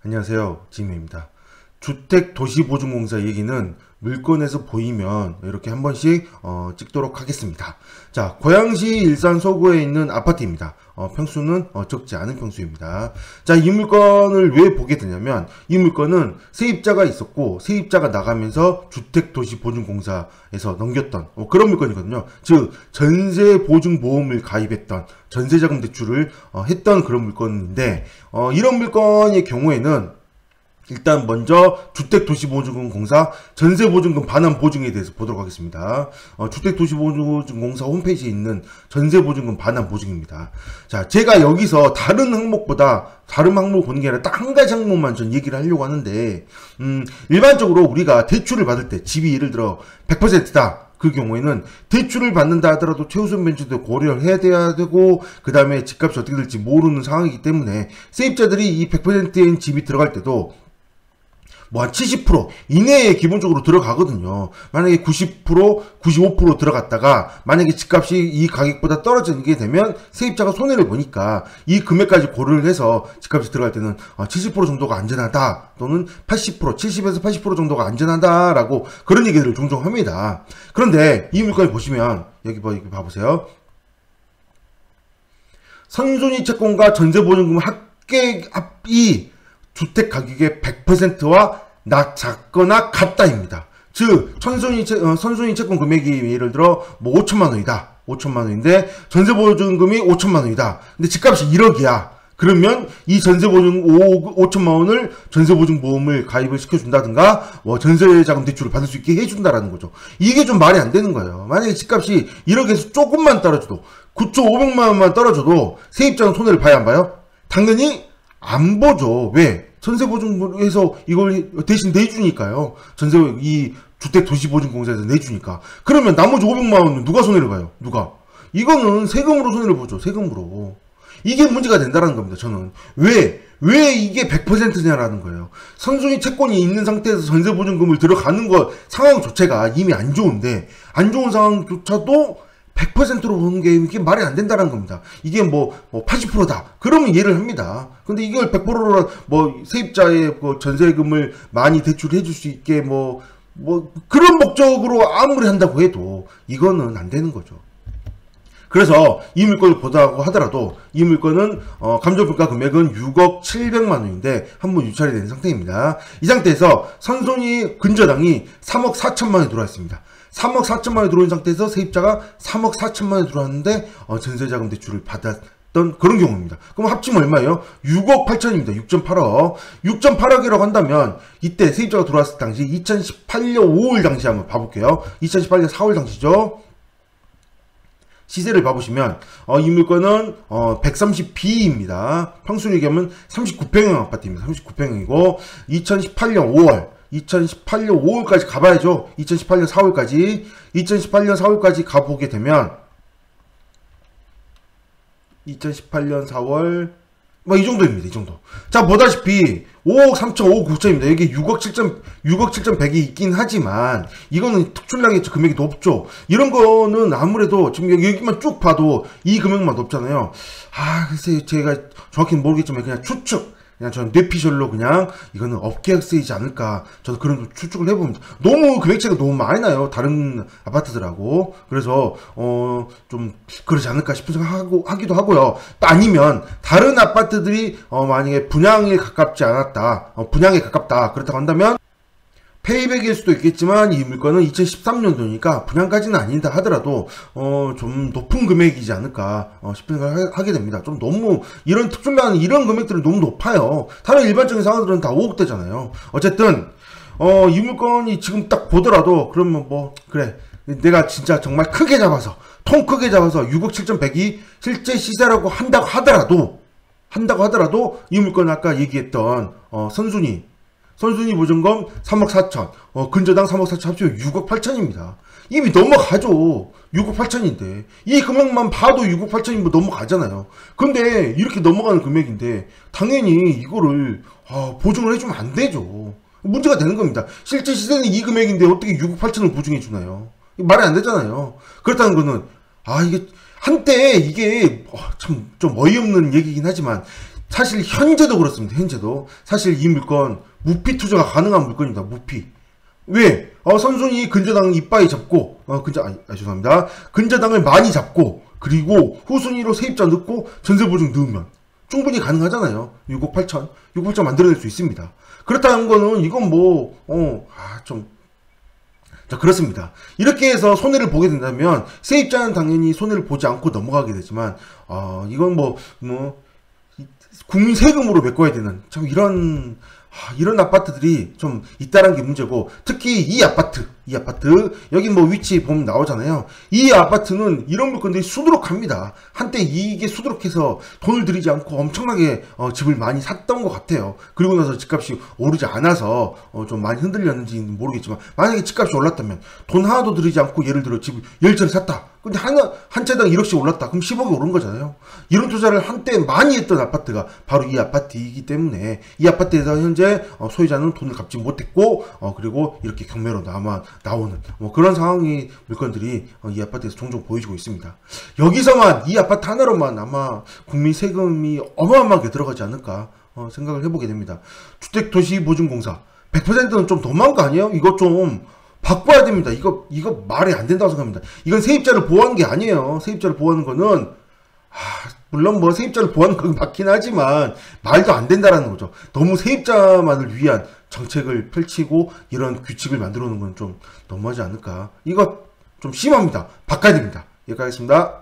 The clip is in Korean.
안녕하세요, 지메입니다. 주택도시보증공사 얘기는 물건에서 보이면 이렇게 한 번씩 찍도록 하겠습니다. 자, 고양시 일산 서구에 있는 아파트입니다. 평수는 적지 않은 평수입니다. 자, 이 물건을 왜 보게 되냐면 이 물건은 세입자가 있었고 세입자가 나가면서 주택도시보증공사에서 넘겼던 그런 물건이거든요. 즉 전세보증보험을 가입했던 전세자금 대출을 했던 그런 물건인데 이런 물건의 경우에는 일단 먼저 주택도시보증공사 전세보증금 반환 보증에 대해서 보도록 하겠습니다. 주택도시보증공사 홈페이지에 있는 전세보증금 반환 보증입니다. 자, 제가 여기서 다른 항목 보는 게 아니라 딱 한 가지 항목만 전 얘기를 하려고 하는데 일반적으로 우리가 대출을 받을 때 집이 예를 들어 100%다. 그 경우에는 대출을 받는다 하더라도 최우선 변수도 고려를 해야 되고 그 다음에 집값이 어떻게 될지 모르는 상황이기 때문에 세입자들이 이 100%인 집이 들어갈 때도 뭐 한 70% 이내에 기본적으로 들어가거든요. 만약에 90%, 95% 들어갔다가 만약에 집값이 이 가격보다 떨어지게 되면 세입자가 손해를 보니까 이 금액까지 고려를 해서 집값이 들어갈 때는 70% 정도가 안전하다 또는 80%, 70에서 80% 정도가 안전하다라고 그런 얘기들을 종종 합니다. 그런데 이 물건을 보시면 여기 봐보세요. 선순위 채권과 전세보증금 합계합이 주택 가격의 100%와 낮거나 같다입니다. 즉 선순위 채권 금액이 예를 들어 뭐 5천만 원이다. 5천만 원인데 전세보증금이 5천만 원이다. 근데 집값이 1억이야. 그러면 이 전세보증 5천만 원을 전세보증보험을 가입을 시켜준다든가 전세자금 대출을 받을 수 있게 해준다라는 거죠. 이게 좀 말이 안 되는 거예요. 만약에 집값이 1억에서 조금만 떨어져도 9조 5백만 원만 떨어져도 세입자는 손해를 봐야 안 봐요? 당연히 안 보죠. 왜? 전세보증에서 이걸 대신 내주니까요. 이 주택도시보증공사에서 내주니까. 그러면 나머지 500만 원은 누가 손해를 봐요? 누가? 이거는 세금으로 손해를 보죠. 세금으로. 이게 문제가 된다는 겁니다. 저는. 왜 이게 100%냐라는 거예요. 선순위 채권이 있는 상태에서 전세보증금을 들어가는 것 상황 자체가 이미 안 좋은데 안 좋은 상황조차도 100%로 보는 게 이게 말이 안 된다는 겁니다. 이게 80%다. 그러면 이해를 합니다. 근데 이걸 100%로 세입자의 전세금을 많이 대출해 줄 수 있게 그런 목적으로 아무리 한다고 해도 이거는 안 되는 거죠. 그래서 이 물건을 보다고 하더라도 이 물건은 감정평가 금액은 6억 7백만 원인데 한번 유찰이 된 상태입니다. 이 상태에서 선순위 근저당이 3억 4천만 원이 들어와 있습니다. 3억 4천만 원이 들어온 상태에서 세입자가 3억 4천만 원이 들어왔는데 전세자금 대출을 받았던 그런 경우입니다. 그럼 합치면 얼마예요? 6억 8천입니다. 6.8억. 6.8억이라고 한다면 이때 세입자가 들어왔을 당시 2018년 5월 당시 한번 봐볼게요. 2018년 4월 당시죠. 시세를 봐보시면 이 물건은 130B입니다. 평수를 얘기하면 39평형 아파트입니다. 39평형이고 2018년 5월까지 가봐야죠. 2018년 4월까지 가보게 되면 2018년 4월 이 정도입니다. 이 정도. 자, 보다시피 5억 3천, 5억 9천입니다. 여기 6억 7천 100이 있긴 하지만 이거는 특출나게 금액이 높죠. 이런 거는 아무래도 지금 여기만 쭉 봐도 이 금액만 높잖아요. 글쎄 제가 정확히는 모르겠지만 그냥 그냥 저는 뇌피셜로 그냥 이거는 업계약세이지 않을까 저도 그런 추측을 해봅니다. 너무 금액 차이가 너무 많이 나요. 다른 아파트들하고. 그래서 좀 그러지 않을까 싶은 생각하기도 하고요. 또 아니면 다른 아파트들이 만약에 분양에 가깝지 않았다. 분양에 가깝다. 그렇다고 한다면 페이백일 수도 있겠지만 이 물건은 2013년도니까 분양까지는 아니다 하더라도 좀 높은 금액이지 않을까 싶은 생각을 하게 됩니다. 좀 너무 이런 특출난 이런 금액들은 너무 높아요. 다른 일반적인 상황들은 다 5억대잖아요. 어쨌든 이 물건이 지금 딱 보더라도 그러면 그래 내가 진짜 정말 크게 잡아서 통 크게 잡아서 6억 7,100이 실제 시세라고 한다고 하더라도 이 물건은 아까 얘기했던 선순위 보증금 3억 4천, 근저당 3억 4천 합치면 6억 8천입니다. 이미 넘어가죠. 6억 8천인데. 이 금액만 봐도 6억 8천이면 넘어가잖아요. 근데 이렇게 넘어가는 금액인데, 당연히 이거를, 보증을 해주면 안 되죠. 문제가 되는 겁니다. 실제 시세는 이 금액인데 어떻게 6억 8천을 보증해주나요? 말이 안 되잖아요. 그렇다는 거는, 이게, 한때 이게, 참, 좀 어이없는 얘기긴 하지만, 사실 현재도 그렇습니다. 현재도 사실 이 물건 무피 투자가 가능한 물건입니다. 무피. 왜? 선순위 근저당 이빠이 잡고 죄송합니다. 근저당을 많이 잡고 그리고 후순위로 세입자 넣고 전세보증 넣으면 충분히 가능하잖아요. 6억 8천 6억 8천 만들어낼 수 있습니다. 그렇다는 거는 이건 자, 그렇습니다. 이렇게 해서 손해를 보게 된다면 세입자는 당연히 손해를 보지 않고 넘어가게 되지만 이건 국민 세금으로 메꿔야 되는 참 이런 아파트들이 좀 있다는 게 문제고, 특히 이 아파트 여기 위치 보면 나오잖아요. 이 아파트는 이런 물건들이 수두룩합니다. 한때 이게 수두룩해서 돈을 들이지 않고 엄청나게 집을 많이 샀던 것 같아요. 그리고 나서 집값이 오르지 않아서 좀 많이 흔들렸는지는 모르겠지만, 만약에 집값이 올랐다면 돈 하나도 들이지 않고 예를 들어 집을 10채를 샀다. 근데 한 채당 1억씩 올랐다. 그럼 10억이 오른 거잖아요. 이런 투자를 한때 많이 했던 아파트가 바로 이 아파트이기 때문에 이 아파트에서 현재 소유자는 돈을 갚지 못했고 그리고 이렇게 경매로 나오는 그런 상황이 물건들이 이 아파트에서 종종 보여지고 있습니다. 여기서만 이 아파트 하나로만 아마 국민 세금이 어마어마하게 들어가지 않을까 생각을 해보게 됩니다. 주택도시보증공사 100%는 좀 너무한 거 아니에요? 이거 좀 바꿔야 됩니다. 이거 말이 안 된다고 생각합니다. 이건 세입자를 보호하는 게 아니에요. 세입자를 보호하는 거는 물론 세입자를 보호하는 건 맞긴 하지만 말도 안 된다라는 거죠. 너무 세입자만을 위한 정책을 펼치고 이런 규칙을 만들어 놓은 건 좀 너무하지 않을까. 이거 좀 심합니다. 바꿔야 됩니다. 여기까지 하겠습니다.